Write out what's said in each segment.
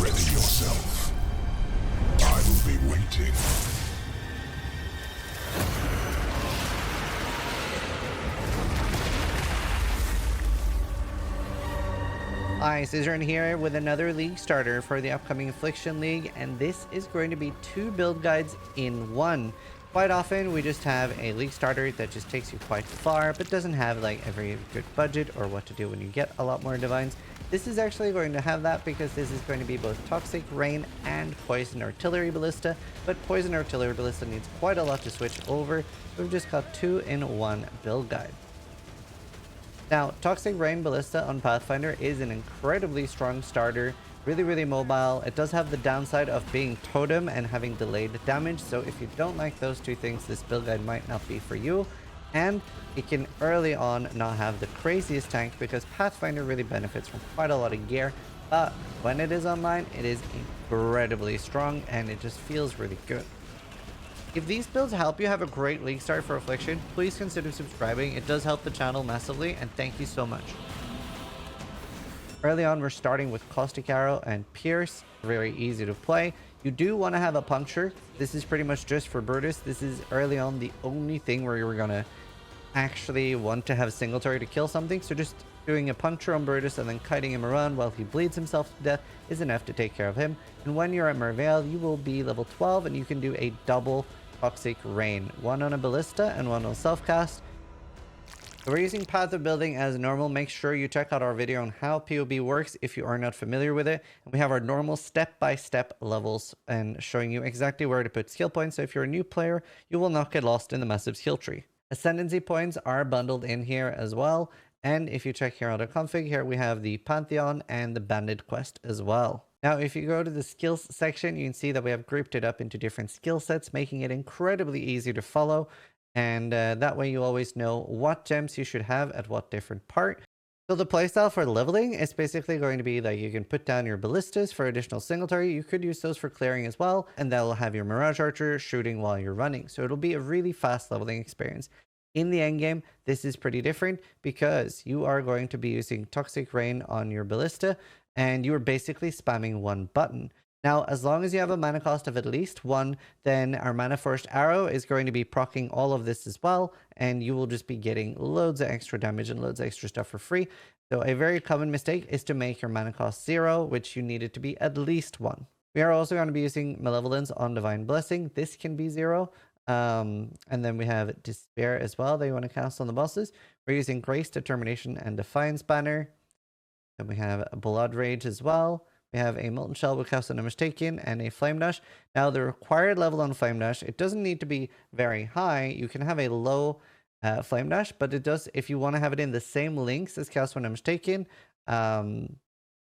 Ready yourself. I will be waiting. Hi, Zizaran here with another league starter for the upcoming Affliction League, and this is going to be 2 build guides in one. Quite often we just have a league starter that just takes you quite far, but doesn't have like a very good budget or what to do when you get a lot more divines. This is actually going to have that because this is going to be both Toxic Rain and Poison Artillery Ballista, but Poison Artillery Ballista needs quite a lot to switch over, so we've just got 2 in 1 build guide. Now, Toxic Rain Ballista on Pathfinder is an incredibly strong starter, really mobile. It does have the downside of being totem and having delayed damage, so if you don't like those two things, this build guide might not be for you. And it can early on not have the craziest tank because Pathfinder really benefits from quite a lot of gear, but when it is online, it is incredibly strong and it just feels really good. If these builds help you have a great league start for Affliction, please consider subscribing. It does help the channel massively, and thank you so much. Early on, we're starting with Caustic Arrow and Pierce. Very easy to play. You do want to have a Puncture. This is pretty much just for Brutus. This is early on the only thing where you're going to actually want to have Singletary to kill something. So just doing a Puncture on Brutus and then kiting him around while he bleeds himself to death is enough to take care of him. And when you're at Merveil, you will be level 12 and you can do a double Toxic Rain, one on a Ballista and one on self-cast. So we're using Path of Building as normal. Make sure you check out our video on how PoB works if you are not familiar with it. And we have our normal step-by-step levels and showing you exactly where to put skill points. So if you're a new player, you will not get lost in the massive skill tree. Ascendancy points are bundled in here as well. And if you check here on the config, here we have the Pantheon and the Bandit quest as well. Now, if you go to the skills section, you can see that we have grouped it up into different skill sets, making it incredibly easy to follow. And that way you always know what gems you should have at what different part. So the playstyle for leveling is basically going to be that you can put down your ballistas for additional Singletary. You could use those for clearing as well. And that will have your Mirage Archer shooting while you're running. So it'll be a really fast leveling experience. In the endgame, this is pretty different because you are going to be using Toxic Rain on your Ballista and you are basically spamming one button. Now, as long as you have a mana cost of at least 1, then our Mana Forced Arrow is going to be proccing all of this as well, and you will just be getting loads of extra damage and loads of extra stuff for free. So a very common mistake is to make your mana cost 0, which you need it to be at least 1. We are also going to be using Malevolence on Divine Blessing. This can be 0. And then we have Despair as well that you want to cast on the bosses. We're using Grace, Determination, and Defiance banner. Then we have Blood Rage as well. We have a Molten Shell with Cast on Image Taken and a Flame Dash. Now the required level on Flame Dash, it doesn't need to be very high. You can have a low Flame Dash, but it does, if you want to have it in the same links as Cast on Image Taken,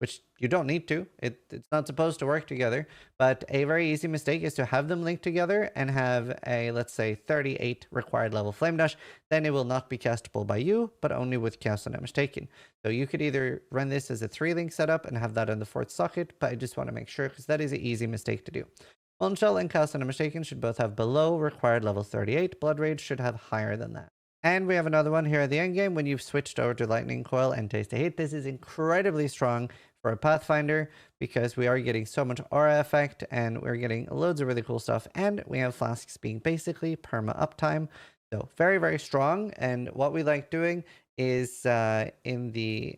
which you don't need to. It's not supposed to work together. But a very easy mistake is to have them linked together and have a, let's say, 38 required level Flame Dash. Then it will not be castable by you, but only with Cast on Damage Taken. So you could either run this as a 3-link setup and have that on the 4th socket, but I just want to make sure because that is an easy mistake to do. Molten Shell and Cast on Damage Taken should both have below required level 38. Blood Rage should have higher than that. And we have another one here at the endgame when you've switched over to Lightning Coil and Taste of Hate. This is incredibly strong for a Pathfinder because we are getting so much aura effect and we're getting loads of really cool stuff. And we have flasks being basically perma uptime. So very strong. And what we like doing is in the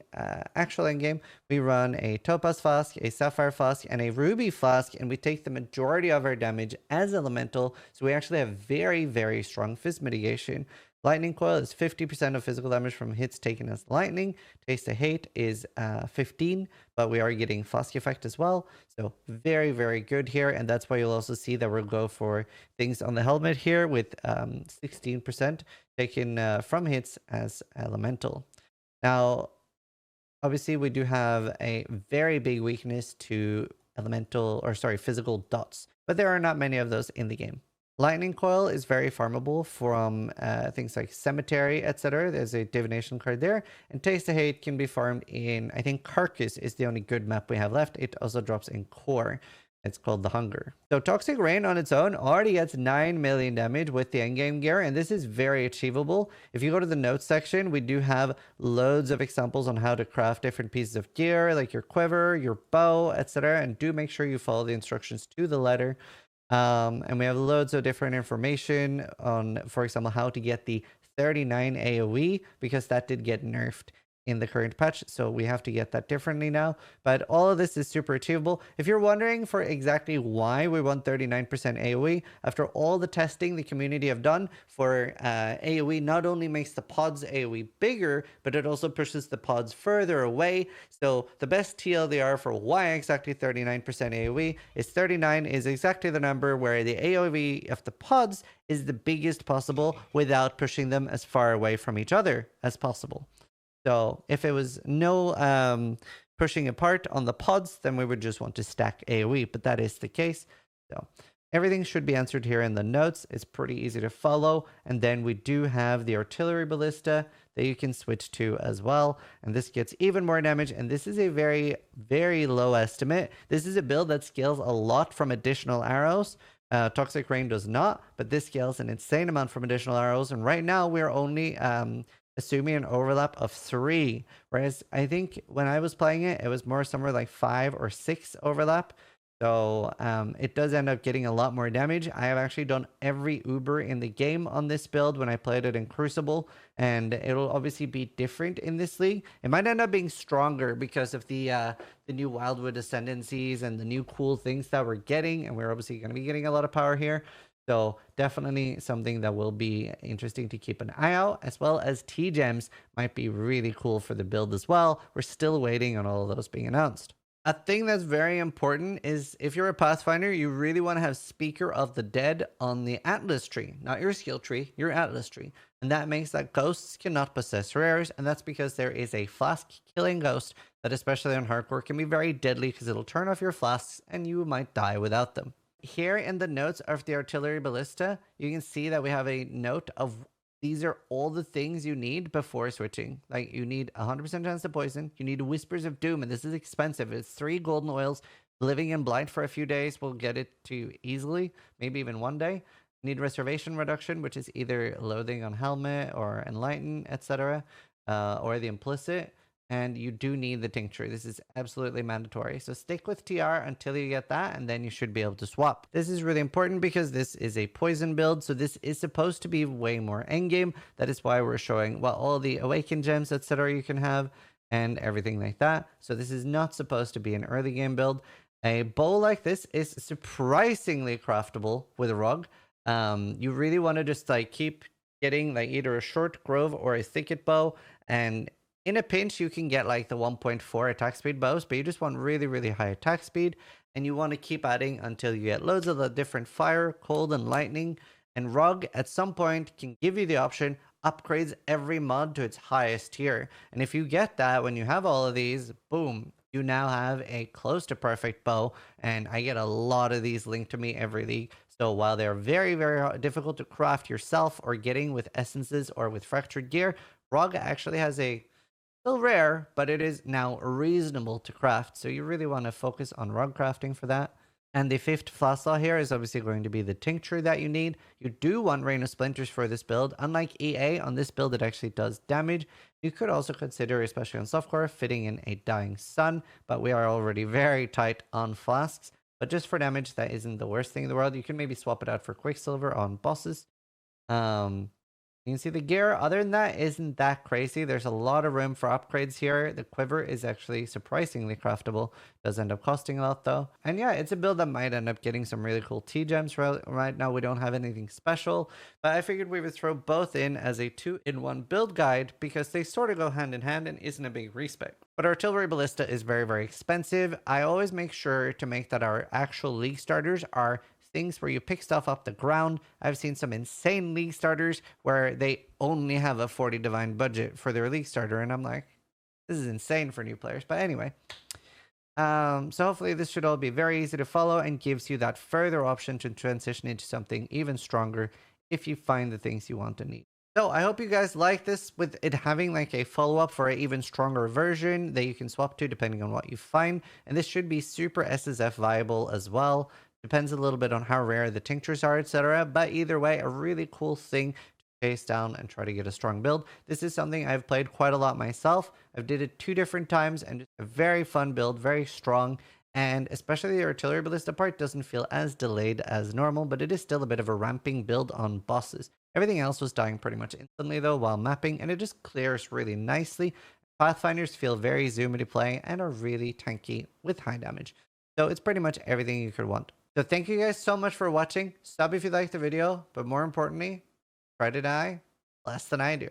actual endgame, we run a Topaz Flask, a Sapphire Flask, and a Ruby Flask, and we take the majority of our damage as Elemental. So we actually have very strong Fizz mitigation. Lightning Coil is 50% of physical damage from hits taken as lightning. Taste of Hate is 15, but we are getting Flask effect as well. So very good here, and that's why you'll also see that we'll go for things on the helmet here with 16% taken from hits as elemental. Now, obviously, we do have a very big weakness to physical dots, but there are not many of those in the game. Lightning Coil is very farmable from things like Cemetery, etc. There's a divination card there. And Taste of Hate can be farmed in, I think Carcass is the only good map we have left. It also drops in Core. It's called the Hunger. So Toxic Rain on its own already gets 9 million damage with the endgame gear, and this is very achievable. If you go to the notes section, we do have loads of examples on how to craft different pieces of gear, like your quiver, your bow, etc. And do make sure you follow the instructions to the letter. And we have loads of different information on, for example, how to get the 39 AoE, because that did get nerfed in the current patch, so we have to get that differently now. But all of this is super achievable. If you're wondering for exactly why we want 39% AoE, after all the testing the community have done for AoE, not only makes the pods AoE bigger, but it also pushes the pods further away. So the best TLDR for why exactly 39% AoE is 39 is exactly the number where the AoE of the pods is the biggest possible without pushing them as far away from each other as possible. So if it was no pushing apart on the pods, then we would just want to stack AoE, but that is the case. So everything should be answered here in the notes. It's pretty easy to follow. And then we do have the Artillery Ballista that you can switch to as well. And this gets even more damage. And this is a very, very low estimate. This is a build that scales a lot from additional arrows. Toxic Rain does not, but this scales an insane amount from additional arrows. And right now we're only assuming an overlap of 3, whereas I think when I was playing it, it was more somewhere like 5 or 6 overlap. So it does end up getting a lot more damage. I have actually done every Uber in the game on this build when I played it in Crucible, and it'll obviously be different in this league. It might end up being stronger because of the new Wildwood Ascendancies and the new cool things that we're getting, and we're obviously going to be getting a lot of power here. So definitely something that will be interesting to keep an eye out, as well as T-Gems might be really cool for the build as well. We're still waiting on all of those being announced. A thing that's very important is if you're a Pathfinder, you really want to have Speaker of the Dead on the Atlas tree, not your skill tree, your Atlas tree. And that makes that ghosts cannot possess rares, and that's because there is a flask killing ghost that, especially on hardcore, can be very deadly because it'll turn off your flasks and you might die without them. Here in the notes of the Artillery Ballista, you can see that we have a note of these are all the things you need before switching. Like you need 100% chance to poison. You need Whispers of Doom, and this is expensive. It's 3 golden oils. Living in Blight for a few days will get it to you easily, maybe even one day. You need Reservation Reduction, which is either Loathing on Helmet or Enlighten, etc., or the Implicit. And you do need the tincture. This is absolutely mandatory. So stick with TR until you get that, and then you should be able to swap. This is really important because this is a poison build, so this is supposed to be way more endgame. That is why we're showing all the awakened gems, etc. you can have, and everything like that. So this is not supposed to be an early game build. A bow like this is surprisingly craftable with a rug. You really want to just like keep getting like either a short grove or a thicket bow, and in a pinch, you can get like the 1.4 attack speed bows, but you just want really, really high attack speed. And you want to keep adding until you get loads of the different fire, cold, and lightning. And Rug at some point can give you the option, upgrades every mod to its highest tier. And if you get that, when you have all of these, boom, you now have a close to perfect bow. And I get a lot of these linked to me every league. So while they're very, very difficult to craft yourself or getting with essences or with fractured gear, Rug actually has a still rare, but it is now reasonable to craft. So you really want to focus on rug crafting for that. And the 5th flask law here is obviously going to be the tincture that you need. You do want Rain of Splinters for this build. Unlike EA, on this build it actually does damage. You could also consider, especially on softcore, fitting in a Dying Sun, but we are already very tight on flasks. But just for damage, that isn't the worst thing in the world. You can maybe swap it out for Quicksilver on bosses. You can see the gear, other than that, isn't that crazy. There's a lot of room for upgrades here. The quiver is actually surprisingly craftable. Does end up costing a lot though. And yeah, it's a build that might end up getting some really cool T-gems. Right now we don't have anything special, but I figured we would throw both in as a 2-in-1 build guide because they sort of go hand in hand and isn't a big respec. But Artillery Ballista is very, very expensive. I always make sure to make that our actual league starters are things where you pick stuff off the ground. I've seen some insane league starters where they only have a 40 divine budget for their league starter, and I'm like, this is insane for new players. But anyway, So hopefully this should all be very easy to follow and gives you that further option to transition into something even stronger if you find the things you want and need. So I hope you guys like this, with it having like a follow-up for an even stronger version that you can swap to depending on what you find. And this should be super SSF viable as well. Depends a little bit on how rare the tinctures are, etc. But either way, a really cool thing to chase down and try to get a strong build. This is something I've played quite a lot myself. I've did it 2 different times and just a very fun build, very strong. And especially the Artillery Ballista part doesn't feel as delayed as normal, but it is still a bit of a ramping build on bosses. Everything else was dying pretty much instantly though while mapping, and it just clears really nicely. Pathfinders feel very zoomy to play and are really tanky with high damage. So it's pretty much everything you could want. So thank you guys so much for watching. Sub if you liked the video, but more importantly, try to die less than I do.